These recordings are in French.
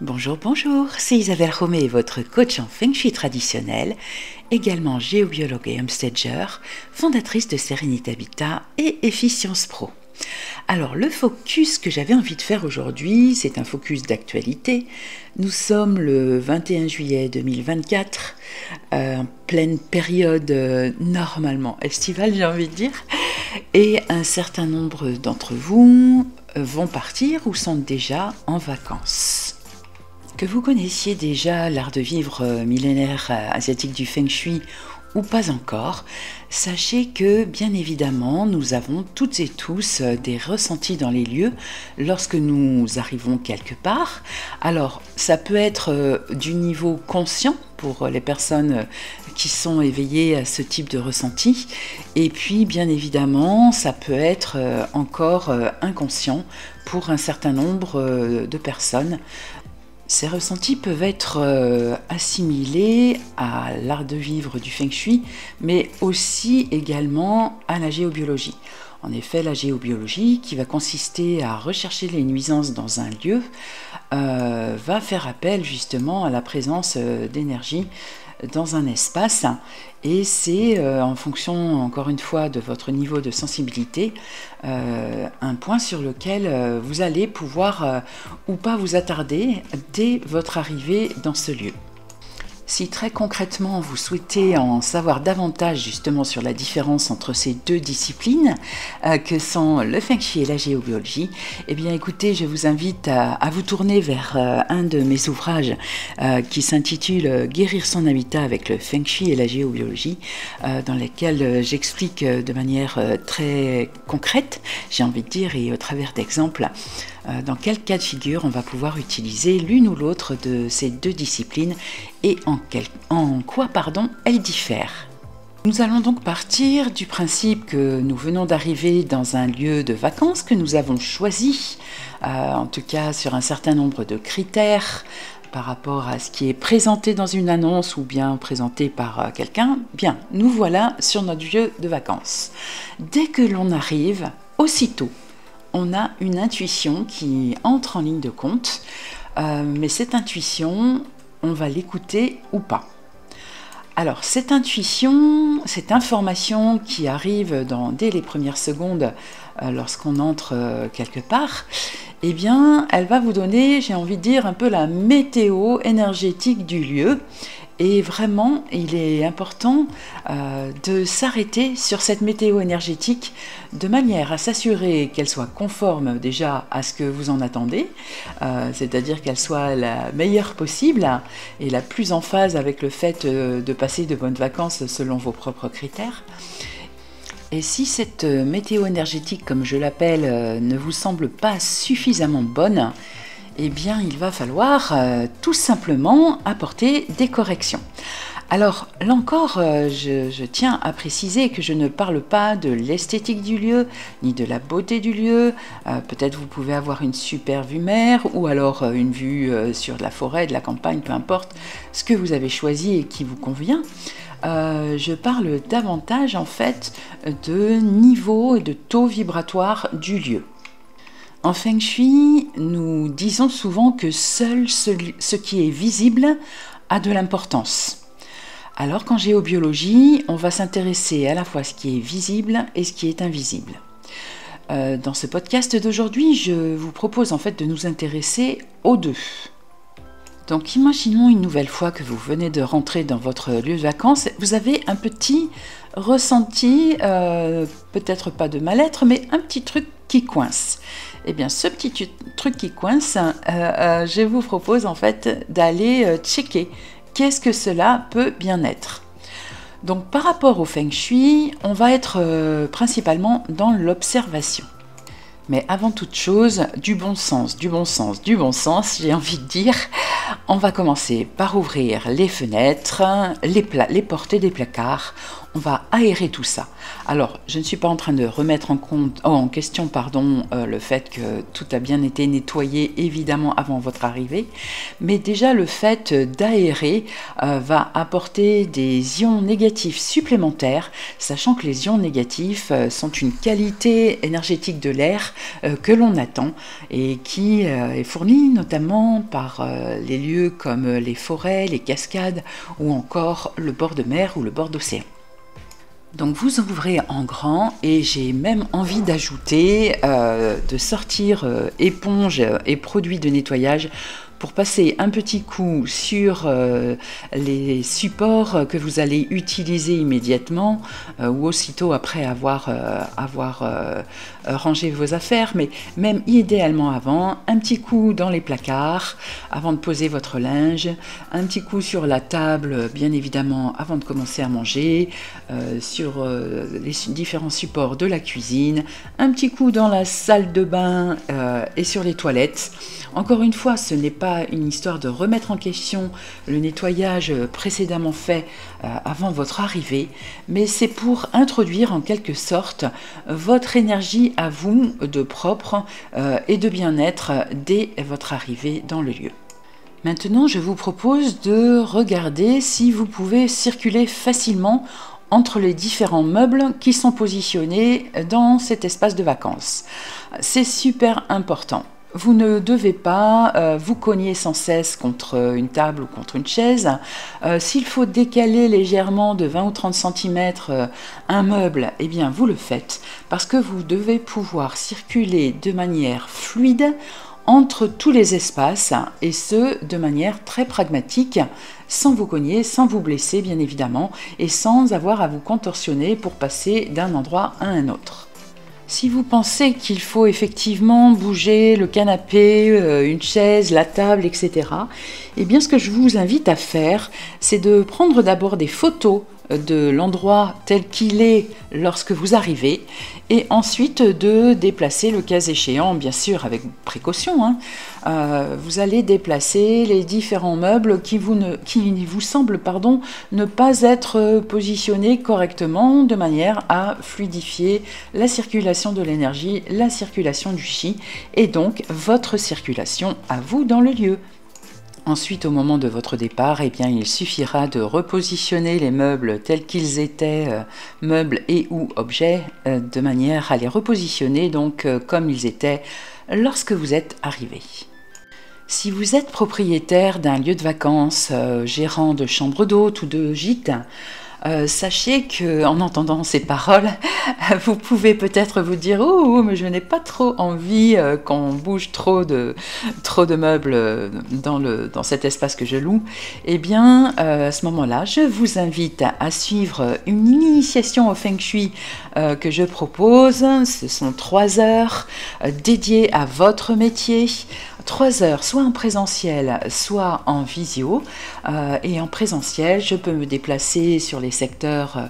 Bonjour, bonjour, c'est Isabelle Romé, votre coach en Feng Shui traditionnel, également géobiologue et homestager, fondatrice de Sérénité Habitat et Efficience Pro. Alors, le focus que j'avais envie de faire aujourd'hui, c'est un focus d'actualité. Nous sommes le 21 juillet 2024, en pleine période normalement estivale, j'ai envie de dire, et un certain nombre d'entre vous vont partir ou sont déjà en vacances. Que vous connaissiez déjà l'art de vivre millénaire asiatique du Feng Shui ou pas encore, sachez que bien évidemment nous avons toutes et tous des ressentis dans les lieux lorsque nous arrivons quelque part. Alors ça peut être du niveau conscient pour les personnes qui sont éveillées à ce type de ressenti, et puis bien évidemment ça peut être encore inconscient pour un certain nombre de personnes. Ces ressentis peuvent être assimilés à l'art de vivre du Feng Shui, mais aussi également à la géobiologie. En effet, la géobiologie, qui va consister à rechercher les nuisances dans un lieu, va faire appel justement à la présence d'énergie dans un espace, et c'est en fonction encore une fois de votre niveau de sensibilité un point sur lequel vous allez pouvoir ou pas vous attarder dès votre arrivée dans ce lieu. Si très concrètement vous souhaitez en savoir davantage justement sur la différence entre ces deux disciplines que sont le Feng Shui et la géobiologie, eh bien écoutez, je vous invite à vous tourner vers un de mes ouvrages qui s'intitule Guérir son habitat avec le Feng Shui et la géobiologie, dans lequel j'explique de manière très concrète, j'ai envie de dire, et au travers d'exemples, dans quel cas de figure on va pouvoir utiliser l'une ou l'autre de ces deux disciplines et en quoi elles diffèrent. Nous allons donc partir du principe que nous venons d'arriver dans un lieu de vacances que nous avons choisi, en tout cas sur un certain nombre de critères par rapport à ce qui est présenté dans une annonce ou bien présenté par quelqu'un. Bien, nous voilà sur notre lieu de vacances. Dès que l'on arrive, aussitôt, on a une intuition qui entre en ligne de compte, mais cette intuition, on va l'écouter ou pas. Alors, cette intuition, cette information qui arrive dès les premières secondes lorsqu'on entre quelque part, eh bien, elle va vous donner, j'ai envie de dire, un peu la météo énergétique du lieu. Et vraiment, il est important de s'arrêter sur cette météo énergétique de manière à s'assurer qu'elle soit conforme déjà à ce que vous en attendez, c'est-à-dire qu'elle soit la meilleure possible et la plus en phase avec le fait de passer de bonnes vacances selon vos propres critères. Et si cette météo énergétique, comme je l'appelle, ne vous semble pas suffisamment bonne, eh bien, il va falloir tout simplement apporter des corrections. Alors, là encore, je tiens à préciser que je ne parle pas de l'esthétique du lieu, ni de la beauté du lieu. Peut-être vous pouvez avoir une super vue mer, ou alors une vue sur de la forêt, de la campagne, peu importe ce que vous avez choisi et qui vous convient. Je parle davantage en fait de niveau et de taux vibratoire du lieu. En Feng Shui, nous disons souvent que seul ce qui est visible a de l'importance. Alors qu'en géobiologie, on va s'intéresser à la fois à ce qui est visible et ce qui est invisible. Dans ce podcast d'aujourd'hui, je vous propose en fait de nous intéresser aux deux. Donc imaginons une nouvelle fois que vous venez de rentrer dans votre lieu de vacances, vous avez un petit ressenti, peut-être pas de mal-être, mais un petit truc qui coince. Eh bien, ce petit truc qui coince, je vous propose en fait d'aller checker qu'est-ce que cela peut bien être. Donc, par rapport au Feng Shui, on va être principalement dans l'observation. Mais avant toute chose, du bon sens, j'ai envie de dire. On va commencer par ouvrir les fenêtres, les portes des placards. on va aérer tout ça. Alors, je ne suis pas en train de remettre en question le fait que tout a bien été nettoyé, évidemment, avant votre arrivée, mais déjà le fait d'aérer va apporter des ions négatifs supplémentaires, sachant que les ions négatifs sont une qualité énergétique de l'air que l'on attend et qui est fournie notamment par les lieux comme les forêts, les cascades ou encore le bord de mer ou le bord d'océan. Donc vous ouvrez en grand et j'ai même envie d'ajouter, de sortir éponge et produits de nettoyage pour passer un petit coup sur les supports que vous allez utiliser immédiatement ou aussitôt après avoir rangé vos affaires, mais même idéalement avant, un petit coup dans les placards avant de poser votre linge, un petit coup sur la table bien évidemment avant de commencer à manger, sur les différents supports de la cuisine, un petit coup dans la salle de bain et sur les toilettes. Encore une fois, ce n'est pas une histoire de remettre en question le nettoyage précédemment fait avant votre arrivée, mais c'est pour introduire en quelque sorte votre énergie à vous de propre et de bien-être dès votre arrivée dans le lieu. Maintenant, je vous propose de regarder si vous pouvez circuler facilement entre les différents meubles qui sont positionnés dans cet espace de vacances. C'est super important. Vous ne devez pas vous cogner sans cesse contre une table ou contre une chaise. S'il faut décaler légèrement de 20 ou 30 cm un meuble, eh bien vous le faites parce que vous devez pouvoir circuler de manière fluide entre tous les espaces et ce de manière très pragmatique, sans vous cogner, sans vous blesser bien évidemment et sans avoir à vous contorsionner pour passer d'un endroit à un autre. Si vous pensez qu'il faut effectivement bouger le canapé, une chaise, la table, etc., eh bien ce que je vous invite à faire, c'est de prendre d'abord des photos de l'endroit tel qu'il est lorsque vous arrivez et ensuite de déplacer le cas échéant, bien sûr avec précaution, vous allez déplacer les différents meubles qui vous semblent ne pas être positionnés correctement de manière à fluidifier la circulation de l'énergie, la circulation du chi et donc votre circulation à vous dans le lieu. Ensuite, au moment de votre départ, eh bien, il suffira de repositionner les meubles tels qu'ils étaient, meubles et ou objets, de manière à les repositionner donc comme ils étaient lorsque vous êtes arrivé. Si vous êtes propriétaire d'un lieu de vacances, gérant de chambre d'hôte ou de gîte, sachez qu'en entendant ces paroles, vous pouvez peut-être vous dire « Oh, mais je n'ai pas trop envie qu'on bouge trop de meubles dans cet espace que je loue. » Eh bien, à ce moment-là, je vous invite à suivre une initiation au Feng Shui que je propose. Ce sont 3 heures dédiées à votre métier. 3 heures, soit en présentiel, soit en visio. Et en présentiel, je peux me déplacer sur les secteurs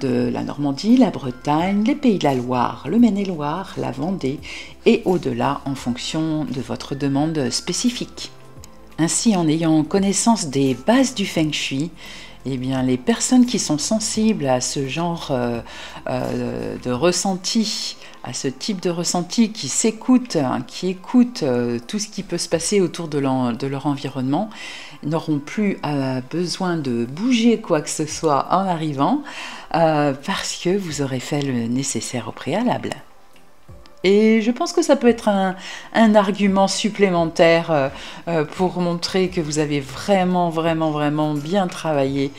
de la Normandie, la Bretagne, les Pays de la Loire, le Maine-et-Loire, la Vendée et au-delà en fonction de votre demande spécifique. Ainsi, en ayant connaissance des bases du Feng Shui, eh bien, les personnes qui sont sensibles à ce genre de ressenti, à ce type de ressenti, qui s'écoutent, qui écoutent tout ce qui peut se passer autour de leur environnement, n'auront plus besoin de bouger quoi que ce soit en arrivant, parce que vous aurez fait le nécessaire au préalable. Et je pense que ça peut être un argument supplémentaire pour montrer que vous avez vraiment bien travaillé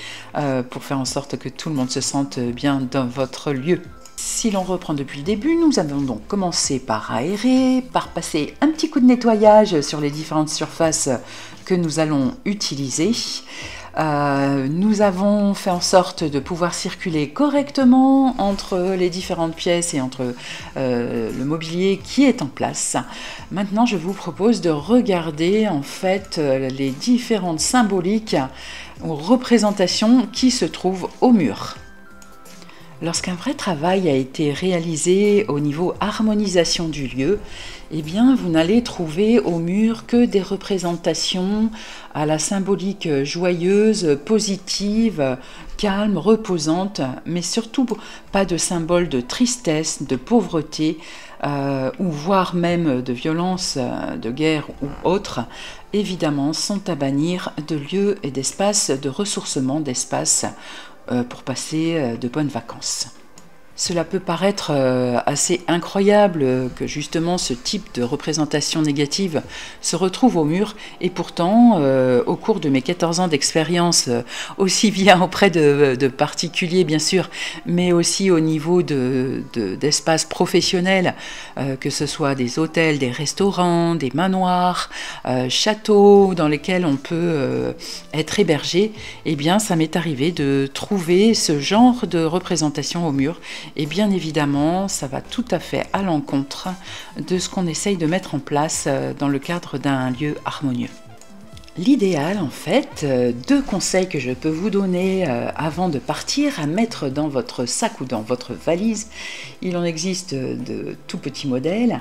pour faire en sorte que tout le monde se sente bien dans votre lieu. Si l'on reprend depuis le début, nous avons donc commencé par aérer, par passer un petit coup de nettoyage sur les différentes surfaces que nous allons utiliser. Nous avons fait en sorte de pouvoir circuler correctement entre les différentes pièces et entre le mobilier qui est en place. Maintenant, je vous propose de regarder en fait les différentes symboliques ou représentations qui se trouvent au mur. Lorsqu'un vrai travail a été réalisé au niveau harmonisation du lieu, eh bien, vous n'allez trouver au mur que des représentations à la symbolique joyeuse, positive, calme, reposante, mais surtout pas de symbole de tristesse, de pauvreté, ou voire même de violence, de guerre ou autre, évidemment, sont à bannir de lieux et d'espaces de ressourcement, d'espaces pour passer de bonnes vacances. Cela peut paraître assez incroyable que justement ce type de représentation négative se retrouve au mur, et pourtant au cours de mes 14 ans d'expérience, aussi bien auprès de particuliers bien sûr, mais aussi au niveau d'espaces professionnels, que ce soit des hôtels, des restaurants, des manoirs, châteaux dans lesquels on peut être hébergé, eh bien ça m'est arrivé de trouver ce genre de représentation au mur. Et bien évidemment, ça va tout à fait à l'encontre de ce qu'on essaye de mettre en place dans le cadre d'un lieu harmonieux. L'idéal, en fait, deux conseils que je peux vous donner avant de partir à mettre dans votre sac ou dans votre valise. Il en existe de tout petits modèles.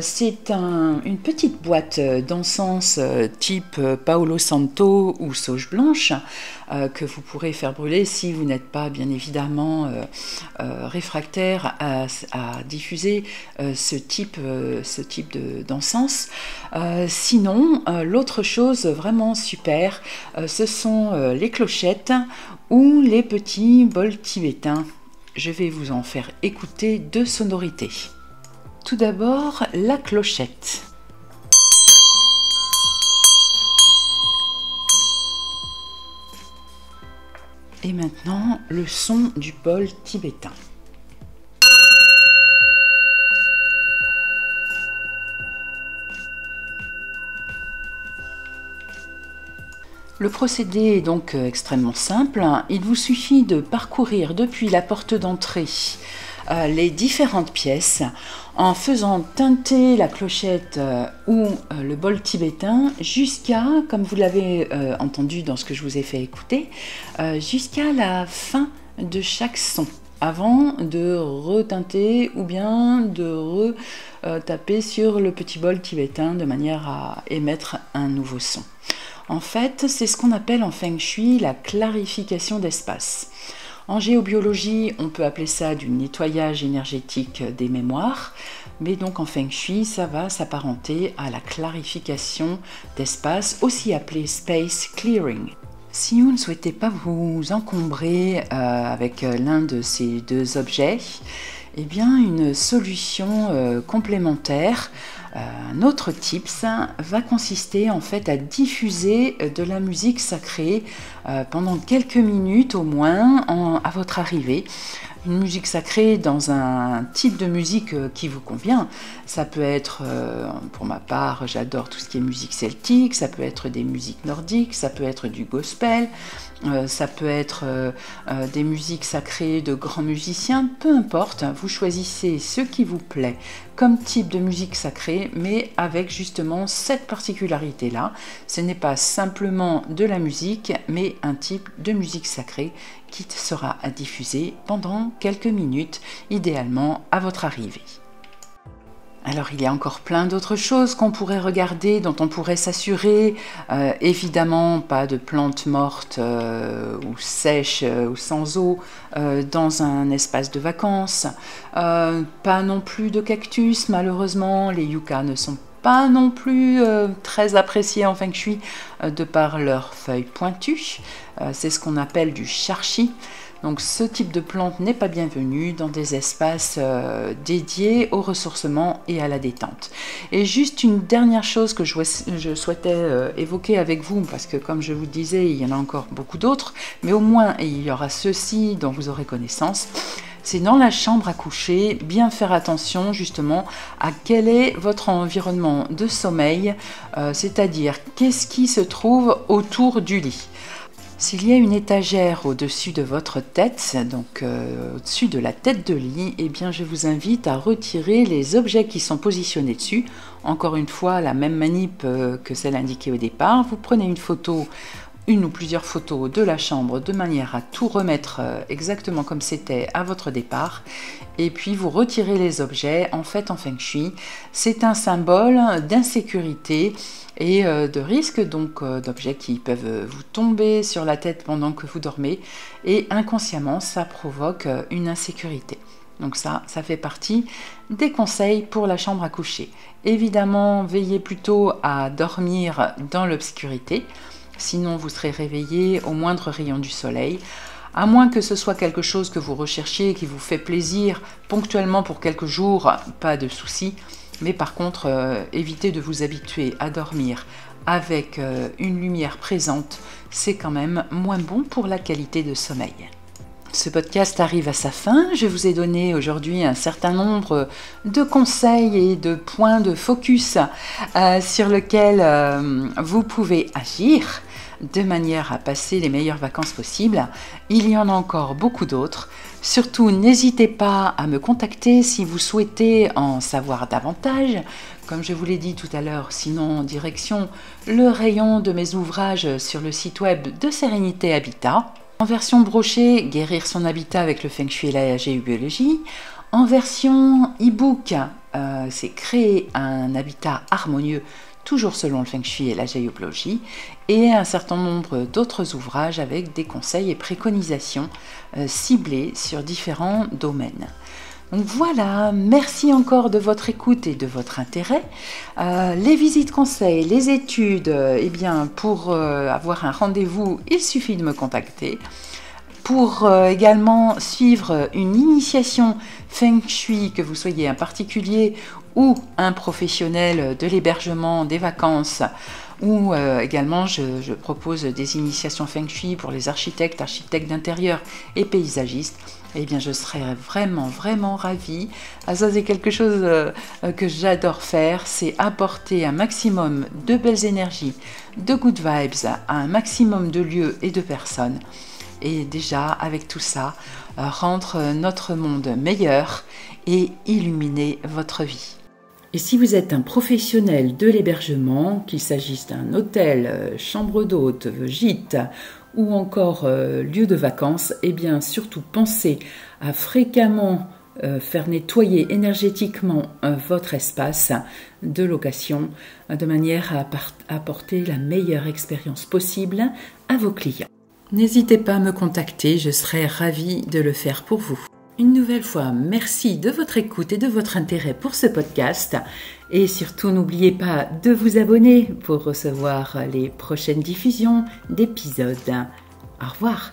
C'est une petite boîte d'encens type Paolo Santo ou sauge blanche que vous pourrez faire brûler si vous n'êtes pas bien évidemment réfractaire à diffuser ce type d'encens. Sinon, l'autre chose vraiment super, ce sont les clochettes ou les petits bols tibétains. Je vais vous en faire écouter deux sonorités. Tout d'abord, la clochette. Et maintenant, le son du bol tibétain. Le procédé est donc extrêmement simple. Il vous suffit de parcourir depuis la porte d'entrée les différentes pièces en faisant teinter la clochette ou le bol tibétain jusqu'à, comme vous l'avez entendu dans ce que je vous ai fait écouter, jusqu'à la fin de chaque son, avant de reteinter ou bien de retaper sur le petit bol tibétain de manière à émettre un nouveau son. En fait, c'est ce qu'on appelle en Feng Shui la clarification d'espace. En géobiologie, on peut appeler ça du nettoyage énergétique des mémoires, mais donc en Feng Shui, ça va s'apparenter à la clarification d'espace, aussi appelée space clearing. Si vous ne souhaitez pas vous encombrer avec l'un de ces deux objets, eh bien une solution complémentaire, un autre tips, va consister en fait à diffuser de la musique sacrée pendant quelques minutes au moins à votre arrivée. Une musique sacrée dans un type de musique qui vous convient. Ça peut être, pour ma part, j'adore tout ce qui est musique celtique, ça peut être des musiques nordiques, ça peut être du gospel, ça peut être des musiques sacrées de grands musiciens, peu importe, vous choisissez ce qui vous plaît comme type de musique sacrée, mais avec justement cette particularité-là. Ce n'est pas simplement de la musique, mais un type de musique sacrée qui sera à diffuser pendant quelques minutes, idéalement à votre arrivée. Alors il y a encore plein d'autres choses qu'on pourrait regarder, dont on pourrait s'assurer. Évidemment, pas de plantes mortes ou sèches ou sans eau dans un espace de vacances. Pas non plus de cactus, malheureusement. Les yuccas ne sont pas non plus très appréciés en Feng Shui de par leurs feuilles pointues. C'est ce qu'on appelle du charqi. Donc ce type de plante n'est pas bienvenu dans des espaces dédiés au ressourcement et à la détente. Et juste une dernière chose que je souhaitais évoquer avec vous, parce que comme je vous disais, il y en a encore beaucoup d'autres, mais au moins il y aura ceux-ci dont vous aurez connaissance. C'est dans la chambre à coucher, bien faire attention justement à quel est votre environnement de sommeil, c'est-à-dire qu'est-ce qui se trouve autour du lit. S'il y a une étagère au-dessus de votre tête, donc au-dessus de la tête de lit, eh bien je vous invite à retirer les objets qui sont positionnés dessus. Encore une fois, la même manip que celle indiquée au départ. Vous prenez une photo une ou plusieurs photos de la chambre de manière à tout remettre exactement comme c'était à votre départ. Et puis vous retirez les objets. En fait, en Feng Shui, c'est un symbole d'insécurité et de risque, donc d'objets qui peuvent vous tomber sur la tête pendant que vous dormez. Et inconsciemment, ça provoque une insécurité. Donc ça fait partie des conseils pour la chambre à coucher. Évidemment, veillez plutôt à dormir dans l'obscurité, sinon vous serez réveillé au moindre rayon du soleil. À moins que ce soit quelque chose que vous recherchiez, qui vous fait plaisir ponctuellement pour quelques jours, pas de souci. Mais par contre, évitez de vous habituer à dormir avec une lumière présente. C'est quand même moins bon pour la qualité de sommeil. Ce podcast arrive à sa fin. Je vous ai donné aujourd'hui un certain nombre de conseils et de points de focus sur lesquels vous pouvez agir de manière à passer les meilleures vacances possibles. Il y en a encore beaucoup d'autres. Surtout, n'hésitez pas à me contacter si vous souhaitez en savoir davantage. Comme je vous l'ai dit tout à l'heure, sinon direction le rayon de mes ouvrages sur le site web de Sérénité Habitat. En version brochée, guérir son habitat avec le Feng Shui et la géobiologie. En version e-book, c'est créer un habitat harmonieux, toujours selon le Feng Shui et la géobiologie. Et un certain nombre d'autres ouvrages avec des conseils et préconisations ciblés sur différents domaines. Donc voilà, merci encore de votre écoute et de votre intérêt. Les visites conseils, les études, pour avoir un rendez-vous, il suffit de me contacter. Pour également suivre une initiation Feng Shui, que vous soyez un particulier ou un professionnel de l'hébergement, des vacances, ou également je propose des initiations Feng Shui pour les architectes d'intérieur et paysagistes. Eh bien, je serais vraiment ravie. Ça, c'est quelque chose que j'adore faire, c'est apporter un maximum de belles énergies, de good vibes à un maximum de lieux et de personnes. Et déjà, avec tout ça, rendre notre monde meilleur et illuminer votre vie. Et si vous êtes un professionnel de l'hébergement, qu'il s'agisse d'un hôtel, chambre d'hôte, gîte ou encore lieu de vacances, eh bien surtout pensez à fréquemment faire nettoyer énergétiquement votre espace de location de manière à apporter la meilleure expérience possible à vos clients. N'hésitez pas à me contacter, je serai ravie de le faire pour vous. Une nouvelle fois, merci de votre écoute et de votre intérêt pour ce podcast. Et surtout, n'oubliez pas de vous abonner pour recevoir les prochaines diffusions d'épisodes. Au revoir.